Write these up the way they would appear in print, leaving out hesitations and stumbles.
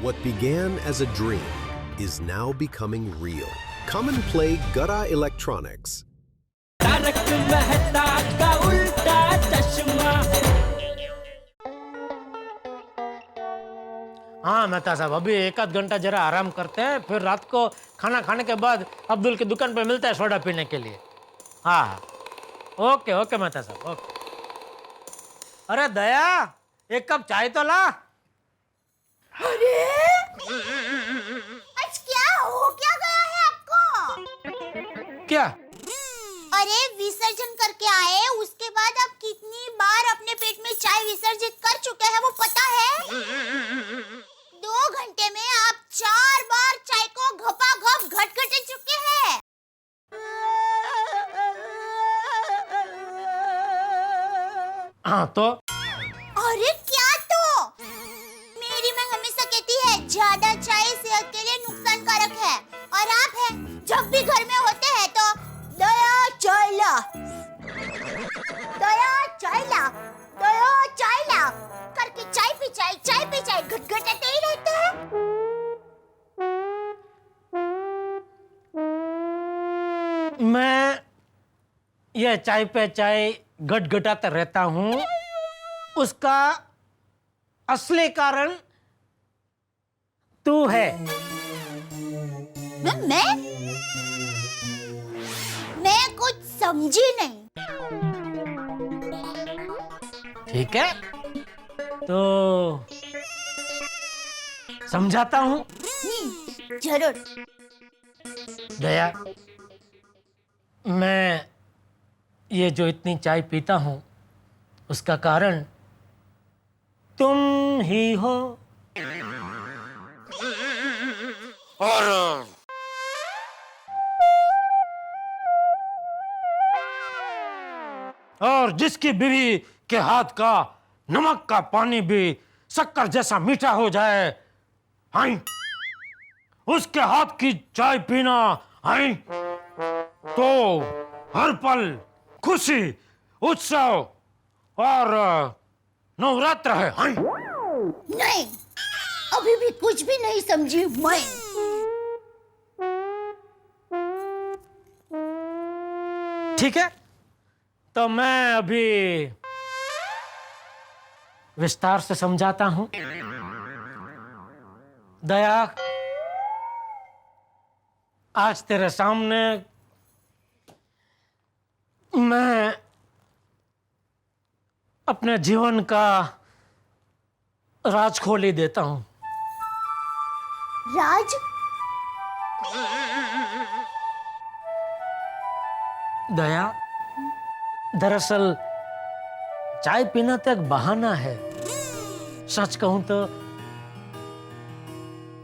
What began as a dream is now becoming real. Come and play Gada Electronics. Tarak Mehta का उल्टा चश्मा। हाँ मेहता साहब, अभी एक आध घंटा जरा आराम करते हैं, फिर रात को खाना खाने के बाद अब्दुल की दुकान पे मिलता है सोडा पीने के लिए। हाँ ओके ओके मेहता साहब ओके। अरे दया, एक कप चाय तो ला। अरे आज क्या हो क्या गया है आपको? क्या? अरे विसर्जन करके आए, उसके बाद आप कितनी बार अपने पेट में चाय विसर्जित कर चुके हैं वो पता है? 2 घंटे में आप 4 बार चाय को घपाघप घटघटे चुके हैं। हाँ तो? अरे क्या तो? मेरी माँ हमेशा कहती है ज्यादा चाय सेहत के लिए नुकसानकारक है, और आप हैं जब भी घर में होते हैं तो दया चाय ला, दया चाय ला, दया चाय ला करके चाय पी चाय घटघटाते ही रहते हैं। मैं ये चाय पे चाय घटघटाता रहता हूँ, उसका असली कारण तू है। मैं कुछ समझी नहीं। ठीक है तो समझाता हूँ। जरूर। दया, मैं ये जो इतनी चाय पीता हूँ उसका कारण तुम ही हो। और जिसकी बीवी के हाथ का नमक का पानी भी शक्कर जैसा मीठा हो जाए, हाय, उसके हाथ की चाय पीना, हाय, तो हर पल खुशी, उत्सव और नवरात्र है। हाय। नहीं, अभी भी कुछ भी नहीं समझी मैं। ठीक है तो मैं अभी विस्तार से समझाता हूं। दया, आज तेरे सामने मैं अपने जीवन का राज खोल ही देता हूं। राज? दया, दरअसल चाय पीना तो एक बहाना है। सच कहूं तो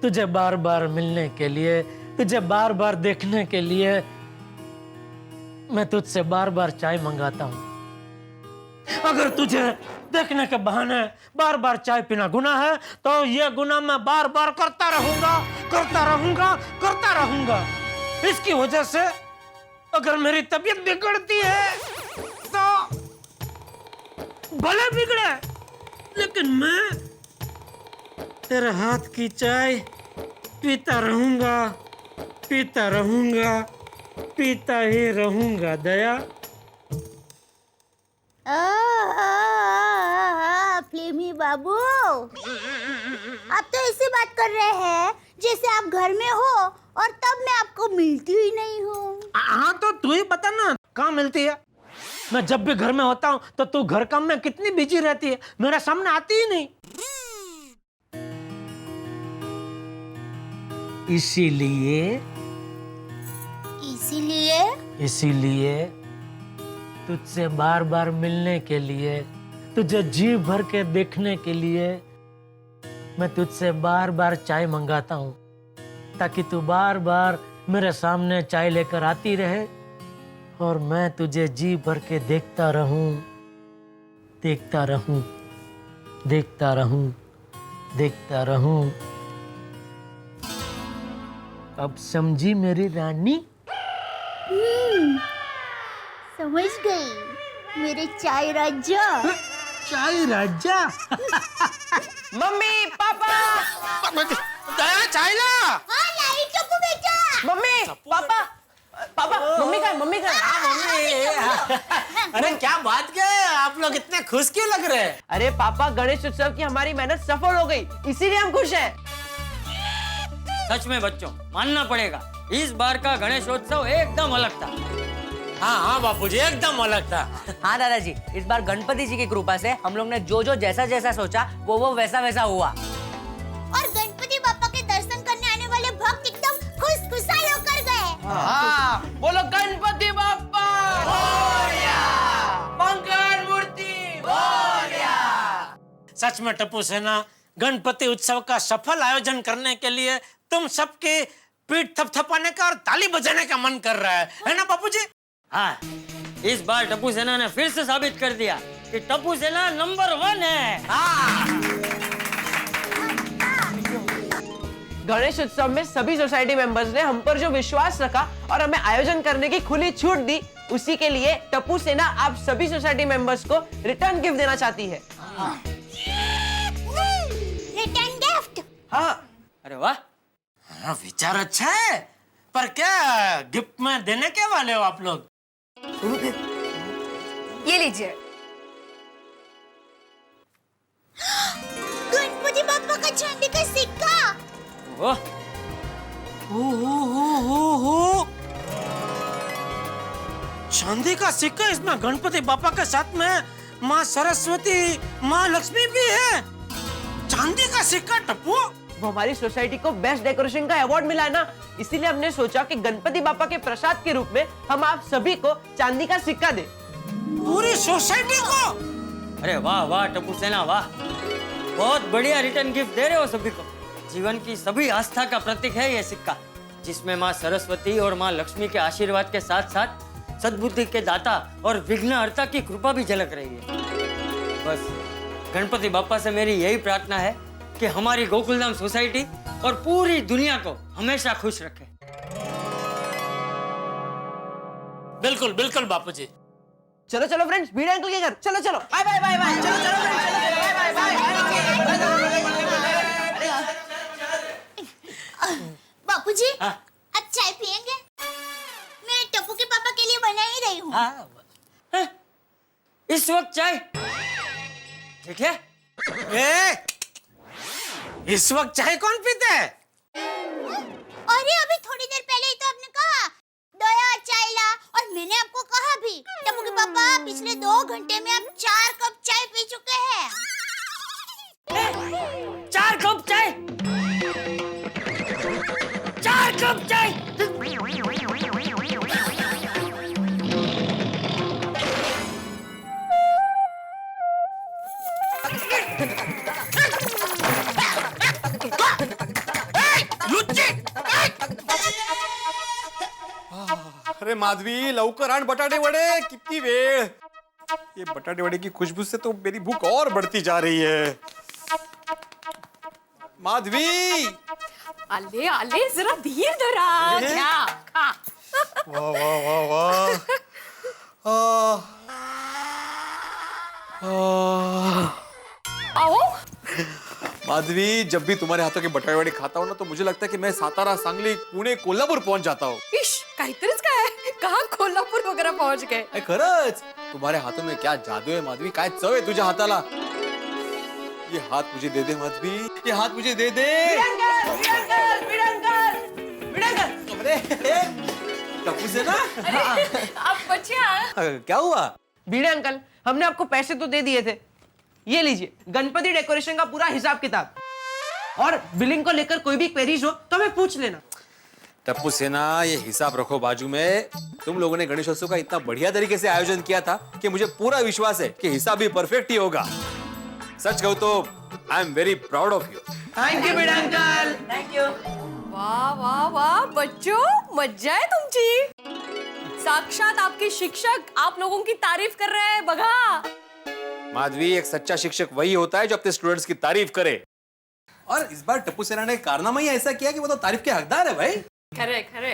तुझे बार बार मिलने के लिए, तुझे बार बार देखने के लिए मैं तुझसे बार बार चाय मंगाता हूं। अगर तुझे देखने के बहाने बार बार चाय पीना गुनाह है तो ये गुनाह मैं बार बार करता रहूंगा। इसकी वजह से अगर मेरी तबीयत बिगड़ती है तो भले बिगड़े, लेकिन मैं तेरे हाथ की चाय पीता ही रहूंगा। दया, फ्लेमी बाबू, आप तो ऐसी बात कर रहे हैं जैसे आप घर में हो और तब मैं आपको मिलती ही नहीं हूँ। हाँ तो तू ही बता ना, कहाँ मिलती है? मैं जब भी घर में होता हूँ तो तू घर काम में कितनी बिजी रहती है, मेरे सामने आती ही नहीं। इसीलिए तुझसे बार बार मिलने के लिए, तुझे जी भर के देखने के लिए मैं तुझसे बार बार चाय मंगाता हूँ, ताकि तू बार बार मेरे सामने चाय लेकर आती रहे और मैं तुझे जी भर के देखता रहूं। अब समझी मेरी रानी? समझ गई मेरे चाय राजा। चाय राजा। मम्मी पापा दया चाय ला। हाँ लाई टप्पू बेटा। मम्मी पापा पापा मम्मी का है, मम्मी का है। अरे क्या बात क्या है, आप लोग इतने खुश क्यों लग रहे हैं? अरे पापा गणेश उत्सव की हमारी मेहनत सफल हो गई, इसीलिए हम खुश हैं। सच में बच्चों मानना पड़ेगा, इस बार का गणेशोत्सव एकदम अलग था। हाँ हाँ बापूजी, एकदम अलग था। हाँ दादाजी, इस बार गणपति जी की कृपा से हम लोग ने जो जैसा जैसा सोचा वो वैसा वैसा हुआ। और गणपति बापा के दर्शन करने आने वाले भक्त एकदम खुशखुशाल होकर गए। हाँ, बोलो गणपति बाप्पा मोरया, मंगल मूर्ति मोरया। सच में टप्पू सेना, गणपति उत्सव का सफल आयोजन करने के लिए तुम सबके पीठ थपथपाने का और ताली बजाने का मन कर रहा है ना बापूजी? हाँ, इस बार टप्पू सेना ने फिर से साबित कर दिया कि टप्पू सेना नंबर 1 है। गणेश उत्सव में सभी सोसाइटी मेंबर्स ने हम पर जो विश्वास रखा और हमें आयोजन करने की खुली छूट दी, उसी के लिए टप्पू सेना आप सभी सोसाइटी मेंबर्स को रिटर्न गिफ्ट देना चाहती है। Return gift. हाँ। अरे वाह, हाँ, विचार अच्छा है, पर क्या गिफ्ट में देने के वाले हो आप लोग? ये लीजिए। गणपति बापा का चांदी का सिक्का। ओह, हो। चांदी का सिक्का, इसमें गणपति बापा के साथ में माँ सरस्वती, माँ लक्ष्मी भी है। चांदी का सिक्का टप्पू। वो हमारी सोसाइटी को बेस्ट डेकोरेशन का अवार्ड मिला है ना, इसीलिए हमने सोचा कि गणपति बापा के प्रसाद के रूप में हम आप सभी को चांदी का सिक्का दें। पूरी सोसाइटी को? अरे वाह वाह टप्पू सेना वाह, बहुत बढ़िया रिटर्न गिफ्ट दे रहे हो सभी को। जीवन की सभी आस्था का प्रतीक है ये सिक्का, जिसमें माँ सरस्वती और माँ लक्ष्मी के आशीर्वाद के साथ साथ सद्बुद्धि के दाता और विघ्नहर्ता की कृपा भी झलक रही है। बस गणपति बापा से मेरी यही प्रार्थना है कि हमारी गोकुलधाम सोसाइटी और पूरी दुनिया को हमेशा खुश रखे। बिल्कुल बिल्कुल बापूजी। चलो चलो फ्रेंड्स, भिड़े अंकल के घर चलो चलो। Bye bye bye bye. चलो चलो फ्रेंड्स, बाय बाय। बापूजी, हाँ? अब चाय पियेंगे? मैं टप्पू के पापा के लिए बना ही रही हूँ। हैं? इस वक्त चाय? ठीक है। इस वक्त चाय कौन पीता है? अरे अभी थोड़ी देर पहले ही तो आपने कहा दया चाय ला, और मैंने आपको कहा भी टप्पू के पापा पिछले 2 घंटे में आप 4 कप चाय पी चुके हैं। 4 कप चाय? 4 कप चाय? अरे माधवी, लवकर आण बटाटे वडे, किती वेळ? ये बटाटे वडे की खुशबू से तो मेरी भूख और बढ़ती जा रही है। माधवी! आले आले जरा धीर धरा। क्या खा। वाह वाह वाह वाह। आओ। माधवी, जब भी तुम्हारे हाथों के बटाटे वडे खाता हूँ ना, तो मुझे लगता है कि मैं सातारा, सांगली, पुणे, कोल्हापुर पहुंच जाता हूँ। इश, काहीतरीच काय? कहाँ कोल्हापूर वगैरह पहुंच गए? खरंच, तुम्हारे हाथों में क्या जादू है माधवी, काय चव है तुझ्या हाताला। ये हाथ मुझे दे दे माधवी, ये हाथ मुझे दे दे। अरे टप्पू से ना। आप बच्चे क्या हुआ? भिड़े अंकल, हमने आपको पैसे तो दे दिए थे, ये लीजिए गणपति डेकोरेशन का पूरा हिसाब किताब, और बिलिंग को लेकर कोई भी क्वेरीज हो तो हमें पूछ लेना। टप्पू सेना, ये हिसाब रखो बाजू में। तुम लोगों ने गणेशोत्सव का इतना बढ़िया तरीके से आयोजन किया था कि मुझे पूरा विश्वास है कि हिसाब भी परफेक्ट ही होगा। सच कहूं तो I am very proud of you. Thank you Bhide uncle. Thank you. वाह वाह वाह बच्चों, मजा है तुमची। साक्षात आपके शिक्षक आप लोगों की तारीफ कर रहे हैं बघा। माधवी, एक सच्चा शिक्षक वही होता है जो अपने स्टूडेंट्स की तारीफ करे। और इस बार टप्पू सेना ने कारनामा ही ऐसा किया कि वो तो तारीफ के हकदार है भाई। खरे खरे।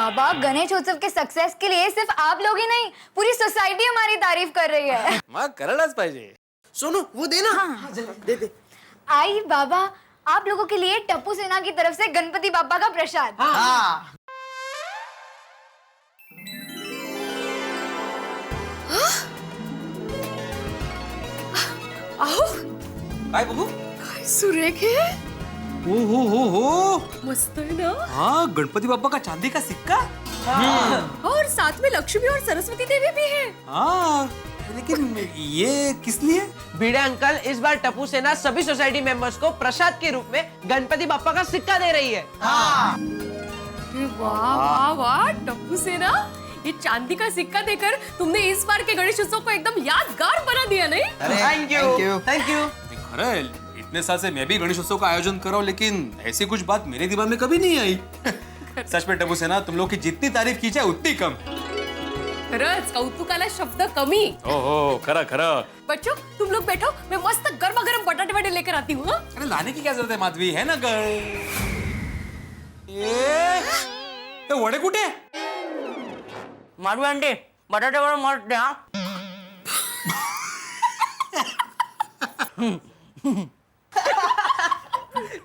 बाबा, गणेश उत्सव के सक्सेस के लिए सिर्फ आप लोग ही नहीं, पूरी सोसाइटी हमारी तारीफ कर रही है। मग करायलाच पाहिजे. सोनू वो देना। हाँ। दे दे। आई बाबा, आप लोगों के लिए टप्पू सेना की तरफ से गणपति बाबा का प्रसाद। हाँ। आओ, काय बघू. काय सुरेख है, हो मस्त है ना। हाँ, गणपति बाप्पा का चांदी का सिक्का. और साथ में लक्ष्मी और सरस्वती देवी भी है। हाँ, लेकिन ये किस लिए? भिड़े अंकल इस बार टप्पू सेना सभी सोसाइटी मेंबर्स को प्रसाद के रूप में गणपति बाप्पा का सिक्का दे रही है। अरे वाह वाह वाह, टप्पू सेना, ये चांदी का सिक्का देकर तुमने इस बार के गणेश उत्सव को एकदम यादगार बना दिया, नहीं? Thank you, thank you. खरं, इतने साल से मैं भी गणेश उत्सव का आयोजन कर रहा हूँ, लेकिन ऐसी कुछ बात मेरे दिमाग में कभी नहीं आई. सच में टप्पू सेना, तुम लोग की जितनी तारीफ की जाए उतनी कम. खरंच कौतुकाला शब्द कमी. हो खरं खरं. बच्चों, तुम लोग बैठो, मैं मस्त गर्मा गर्म बटाटे वटे लेकर आती हूँ. अरे लाने की क्या जरूरत है माधवी, है ना ग. ये वडे कुठे? माधवी आंटी, बटाटे वडे मस्त द्या.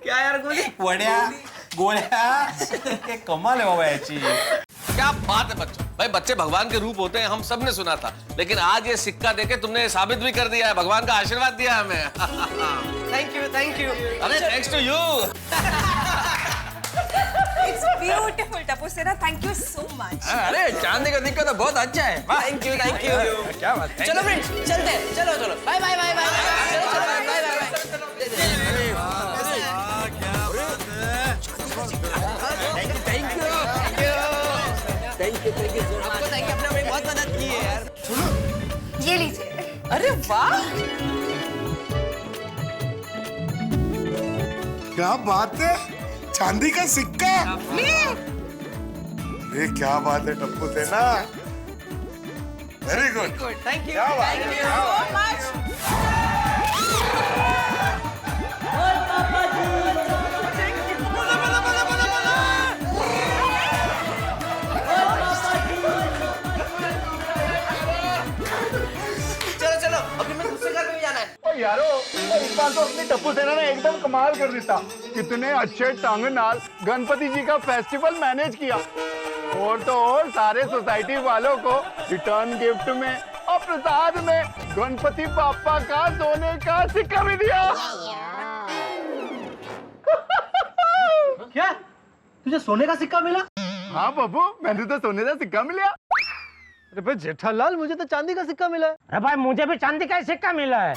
क्या यार गोली? वड्या गोळ्या, ये कमाल है बाबा याची. क्या बात है बच्चों, भाई बच्चे भगवान के रूप होते हैं, हम सब ने सुना था, लेकिन आज ये सिक्का देके तुमने साबित भी कर दिया है, भगवान का आशीर्वाद दिया हमें. Thank you, thank you. अरे thanks to you. It's beautiful Tappu Sena, thank you so much. अरे चांदी का सिक्का तो बहुत अच्छा है. Thank you, thank you. क्या बात है. चलो फ्रेंड्स, चलते हैं, चलो चलो, बाय बाय बाय बाय, चलो चलो bye bye bye. Thank you, आपको थैंक यू, आपने हमें बहुत मदद की है यार. ये लीजिए। अरे वाह, क्या बात है, चांदी का सिक्का. ये क्या बात है टप्पू सेना, वेरी गुड. थैंक यू, क्या बात थैंक है, यू क्या सो मच. चलो चलो, अभी मैं दूसरे घर में भी जाना है. यारो, इस बार तो अपनी टप्पू सेना ने एकदम कमाल कर दिया. कितने अच्छे ढंग नाल गणपति जी का फेस्टिवल मैनेज किया. और तो और सारे सोसाइटी वालों को रिटर्न गिफ्ट में और प्रसाद में गणपति पापा का सोने का सिक्का भी दिया. क्या तुझे सोने का सिक्का मिला? हाँ बाबू, मैंने तो सोने का सिक्का मिला. अरे भाई जेठालाल, मुझे तो चांदी का सिक्का मिला है. अरे भाई मुझे भी चांदी का ही सिक्का मिला है.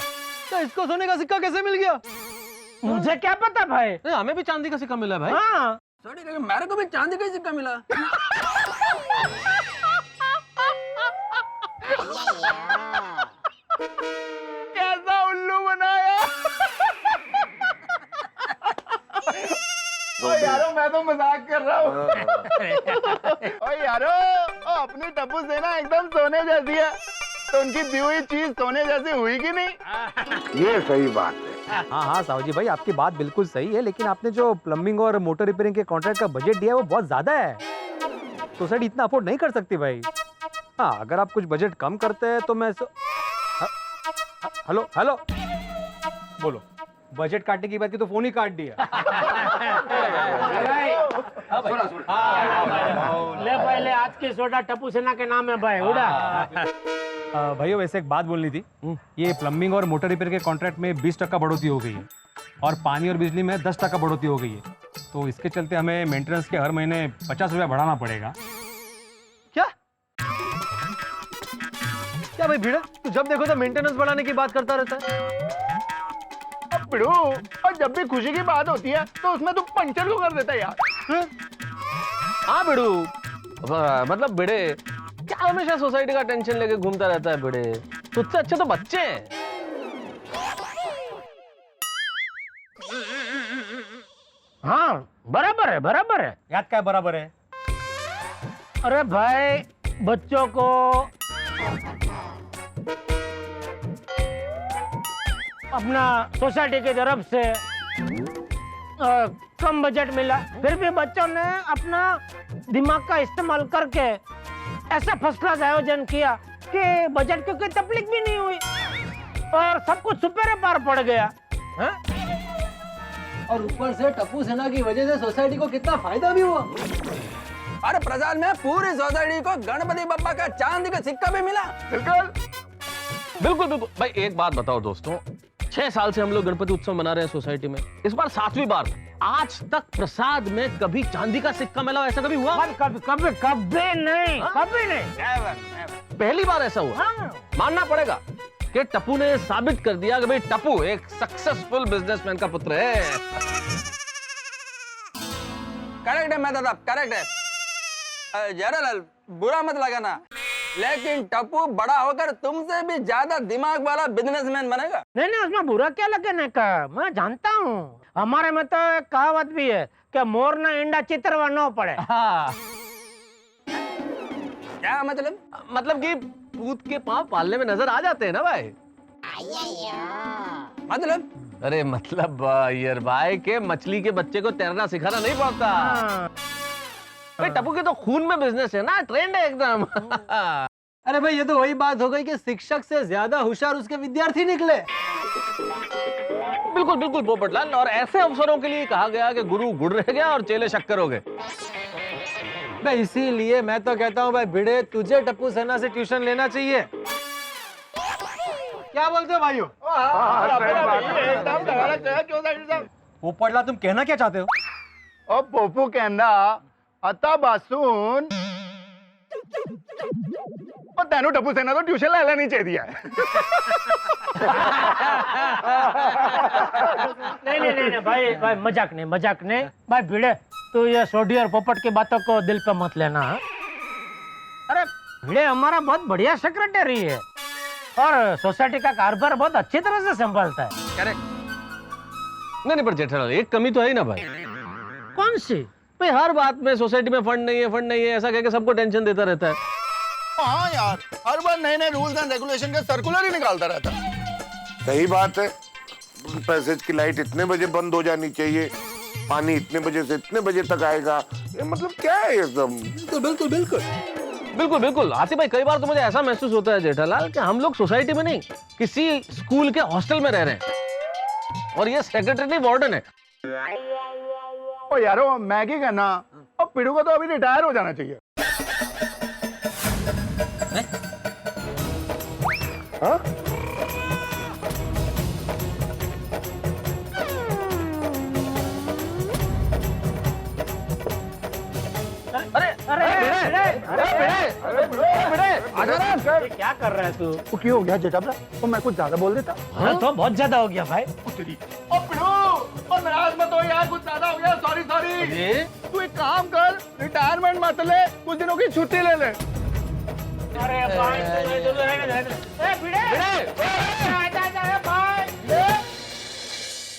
तो इसको सोने का सिक्का कैसे मिल गया? मुझे क्या पता भाई. नहीं, हमें भी चांदी का सिक्का मिला है भाई. हाँ, मेरे को भी चांदी का ही सिक्का मिला. कैसा उल्लू बनाया. ओ यारो, मैं तो मजाक कर रहा हूँ. ओ यारो, अपनी टप्पू सेना एकदम सोने जैसी है, तो उनकी दी हुई चीज सोने जैसी हुई कि नहीं? ये सही बात है. हाँ हाँ साहू जी भाई, आपकी बात बिल्कुल सही है, लेकिन आपने जो प्लम्बिंग और मोटर रिपेयरिंग के कॉन्ट्रैक्ट का बजट दिया है वो बहुत ज्यादा है. सोसाइटी इतना अफोर्ड नहीं कर सकती भाई. हाँ, अगर आप कुछ बजट कम करते हैं तो मैं हेलो हेलो बोलो. बजट काटने की बात की तो फोन ही काट दिया. ले पहले आज की सोडा टप्पू सेना के नाम है भाई. उड़ा. भैया वैसे एक बात बोलनी थी. ये प्लम्बिंग और मोटर रिपेयर के कॉन्ट्रैक्ट में 20% बढ़ोतरी हो गई है और पानी और बिजली में 10% बढ़ोतरी हो गई है. तो इसके चलते हमें मेंटेनेंस के हर महीने 50 रुपया बढ़ाना पड़ेगा. क्या क्या भाई भिड़ा, तू जब देखो तो मेंटेनेंस बढ़ाने की बात करता रहता है. अब बिड़ू, और जब भी खुशी की बात होती है तो उसमें तू पंचर क्यों कर देता है यार? हाँ बिड़ू, मतलब बिड़े क्या हमेशा सोसाइटी का टेंशन लेके घूमता रहता है बिड़े. तुझसे अच्छे तो बच्चे हैं. हाँ, बराबर है, बराबर है. याद क्या बराबर है? अरे भाई, बच्चों को अपना सोसाइटी की तरफ से कम बजट मिला, फिर भी बच्चों ने अपना दिमाग का इस्तेमाल करके ऐसा फर्स्ट क्लास आयोजन किया कि बजट की कोई तकलीफ भी नहीं हुई और सब कुछ सुपेरे पार पड़ गया। हाँ? और ऊपर से टप्पू सेना की वजह से सोसाइटी को कितना फायदा भी हुआ। अरे प्रसाद में पूरी सोसाइटी को गणपति बप्पा का चांदी का सिक्का भी मिला। बिल्कुल बिल्कुल भाई, एक बात बताओ दोस्तों, 6 साल से हम लोग गणपति उत्सव मना रहे हैं सोसाइटी में, इस बार 7वीं बार। आज तक प्रसाद में कभी चांदी का सिक्का मिला, ऐसा कभी हुआ? कभी नहीं, कभी नहीं। पहली बार ऐसा हुआ। मानना पड़ेगा कि टप्पू ने साबित कर दिया कि भाई टप्पू एक सक्सेसफुल बिजनेसमैन का पुत्र है। करेक्ट है मेहता साहब, करेक्ट है। जयरालाल बुरा मत लगाना, लेकिन टप्पू बड़ा होकर तुमसे भी ज्यादा दिमाग वाला बिजनेसमैन बनेगा। नहीं, उसमें बुरा क्या लगने का, मैं जानता हूँ। हमारे में तो एक कहावत भी है कि मोर ना इंडा चित्रवा न पड़े। हाँ। क्या मतलब? मतलब कि पूत के पांव पालने में नजर आ जाते हैं ना भाई। मतलब? अरे मतलब यार भाई के मछली के बच्चे को तैरना सिखाना नहीं पड़ता। भाई टप्पू के तो खून में बिजनेस है ना, ट्रेंड है एकदम। अरे भाई ये तो वही बात हो गई कि शिक्षक से ज्यादा होशियार उसके विद्यार्थी निकले। बिल्कुल बिल्कुल पोपटलाल, और ऐसे अवसरों के लिए कहा गया कि गुरु गुड़ रह गया और चेले शक्कर हो गए। भाई इसीलिए मैं तो कहता हूँ भाई भिड़े, तुझे टप्पू सेना से ट्यूशन लेना चाहिए। क्या बोलते हो भाइयों? पोपटला तुम कहना क्या चाहते हो? ओ पोपू कहना अता बासून और तेनू टप्पू सेना तो ट्यूशन ले लेनी चाहिए। नहीं भाई मजाक नहीं भाई भिड़े, तो ये सोडी और पोपट की बातों को दिल पे मत लेना। अरे भिड़े हमारा बहुत बढ़िया सेक्रेटरी है और सोसाइटी का कारोबार बहुत अच्छी तरह से संभालता है। करेक्ट। नहीं पर जेठालाल एक कमी तो है ना भाई। कौन सी? भाई हर बात में सोसाइटी में फंड नहीं है ऐसा कह के सबको टेंशन देता रहता है। हाँ यार, हर बार नए रूल्स एंड रेगुलेशन के सर्कुलर ही निकालता रहता है। सही बात है, पैसेज की लाइट इतने बजे बंद हो जानी चाहिए, पानी इतने बजे से इतने बजे तक आएगा, ये मतलब क्या है ये सब? बिल्कुल आतिफ भाई, कई बार तो मुझे ऐसा महसूस होता है जेठालाल कि हम लोग सोसाइटी में नहीं किसी स्कूल के हॉस्टल में रह रहे हैं और ये सेक्रेटरी वार्डन है। ओ यारो मैगी का ना, अब पिड़ू को तो अभी रिटायर हो जाना चाहिए। हाँ? क्या कर रहा है तू? वो क्यों हो गया जेठाबरा? तो मैं कुछ ज्यादा बोल देता। हाँ तो बहुत ज्यादा हो गया भाई। नाराज मत हो यार, कुछ ज्यादा हो गया, सॉरी। तू एक काम कर, रिटायरमेंट मत ले, कुछ दिनों की छुट्टी ले ले। अरे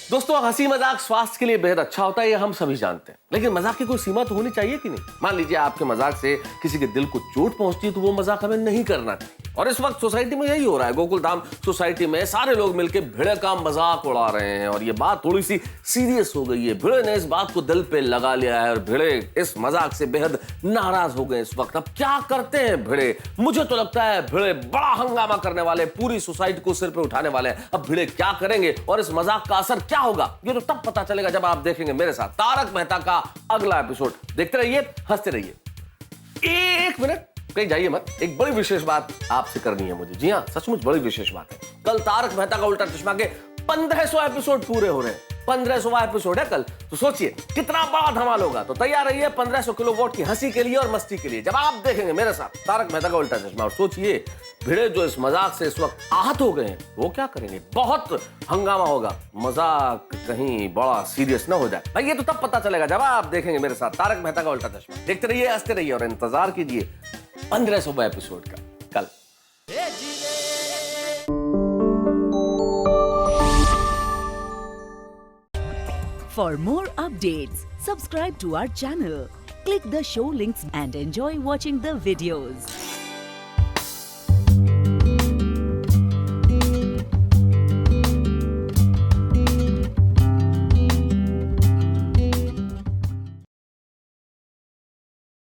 दोस्तों हंसी मजाक स्वास्थ्य के लिए बेहद अच्छा होता है, ये हम सभी जानते हैं, लेकिन मजाक की कोई सीमा तो होनी चाहिए कि नहीं? मान लीजिए आपके मजाक से किसी के दिल को चोट पहुंचती है तो वो मजाक हमें नहीं करना चाहिए। और इस वक्त सोसाइटी में यही हो रहा है। गोकुल धाम सोसाइटी में सारे लोग मिलकर भिड़े का मजाक उड़ा रहे हैं और ये बात थोड़ी सी सीरियस हो गई है। भिड़े ने इस बात को दिल पे लगा लिया है और भिड़े इस मजाक से बेहद नाराज हो गए इस वक्त। अब क्या करते हैं भिड़े? मुझे तो लगता है भिड़े बड़ा हंगामा करने वाले, पूरी सोसाइटी को सिर पे उठाने वाले हैं। अब भिड़े क्या करेंगे और इस मजाक का असर क्या होगा, ये तो तब पता चलेगा जब आप देखेंगे मेरे साथ तारक मेहता का अगला एपिसोड। देखते रहिए, हंसते रहिए। एक मिनट, कहीं जाइए मत, एक बड़ी विशेष बात आपसे करनी है मुझे। जी हाँ, सचमुच बड़ी विशेष बात है। कल तारक मेहता का उल्टा चश्मा के 1500 एपिसोड पूरे हो रहे हैं। 1500वां एपिसोड है कल, तो सोचिए कितना बड़ा धमाल होगा। तो तैयार रहिए 1500 किलोवाट की हंसी के लिए और मस्ती के लिए जब आप देखेंगे मेरे साथ तारक मेहता का उल्टा चश्मा। और सोचिए भिड़े जो इस मजाक से इस वक्त आहत हो गए हैं वो क्या करेंगे। बहुत हंगामा होगा, मजाक कहीं बड़ा सीरियस ना हो जाए। भाई ये तो तब पता चलेगा जब आप देखेंगे मेरे साथ तारक मेहता का उल्टा चश्मा। देखते रहिए, हंसते रहिए और इंतजार कीजिए 1500वां एपिसोड का कल। For more updates, subscribe to our channel, click the show links and enjoy watching the videos.